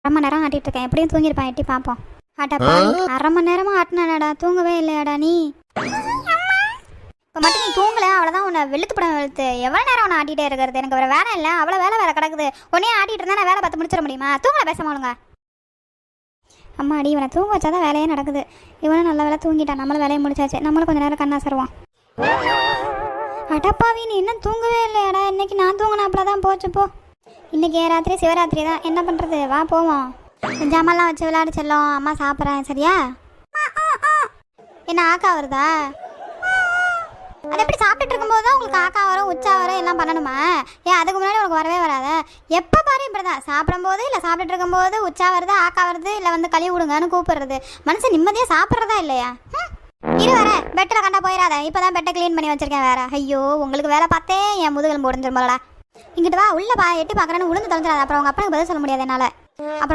1/2 மணி நேரம் ஆட்டிட்டு இருக்கேன், எப்படியும் தூங்கிருப்பான், எட்டி பார்ப்போம். ஆட்டப்பா 1/2 மணி நேரமா ஆட்டினாடா, தூங்கவே இல்லையாடா நீ? இப்போ மட்டும் நீ தூங்கல அவ்வளோதான், உன்னை வெளுத்துப்படம் வெளுத்து. எவ்வளோ நேரம் உன்னை ஆட்டிகிட்டே இருக்கிறது? எனக்கு வேறு வேலை இல்லை, அவ்வளோ வேலை வேறு கிடக்குது. உடனே ஆட்டிகிட்டு இருந்தால் நான் வேலை பார்த்து முடிச்சிட முடியுமா? தூங்கல பேசாமலுங்க. அம்மா அடி, இவனை தூங்க வச்சாதான் வேலையே நடக்குது. இவனும் நல்ல வேலை தூங்கிட்டான், நம்மளும் வேலையை முடிச்சாச்சு. நம்மளும் கொஞ்சம் நேரம் கண்ணா சருவான். அடப்பாவி, நீ இன்னும் தூங்கவே இல்லையாடா? இன்னைக்கு நான் தூங்கினாப்புல தான் போச்சு போ. இன்னைக்கு ராத்திரி சிவராத்திரி தான், என்ன பண்ணுறது? வா போவோம். ஜாமான்லாம் வச்சு விளையாட செல்லும், அம்மா சாப்பிட்றேன் சரியா? என்ன ஆக்கா வருதா? அது எப்படி சாப்பிட்டுட்டு இருக்கும்போது தான் உங்களுக்கு ஆக்கா வரும், உச்சா வரும், எல்லாம் பண்ணணுமா? ஏன் அதுக்கு முன்னாடி உனக்கு வரவே வராத? எப்போ பாரு இப்படி தான், சாப்பிடும்போது இல்லை சாப்பிட்டுட்டு இருக்கும்போது உச்சா வருது, ஆக்கா வருது, இல்லை வந்து கழுவி விடுங்கன்னு கூப்பிடுறது. மனுஷன் நிம்மதியாக சாப்பிட்றதா இல்லையா? இரு வர, பெட்டில் கண்டா போயிடாத, இப்போ தான் பெட்டை க்ளீன் பண்ணி வச்சிருக்கேன் வேற. ஐயோ, உங்களுக்கு வேலை பார்த்தே என் முதுகெலும்பு உடஞ்சிருமாடா. இங்கிட்டு வா, உள்ள பா, எட்டி பார்க்குறேன்னு உளுந்து தொலைஞ்சிடாத, அப்புறம் உங்கள் அப்பனுக்கு பதில் சொல்ல முடியாது என்னால். அப்புறம்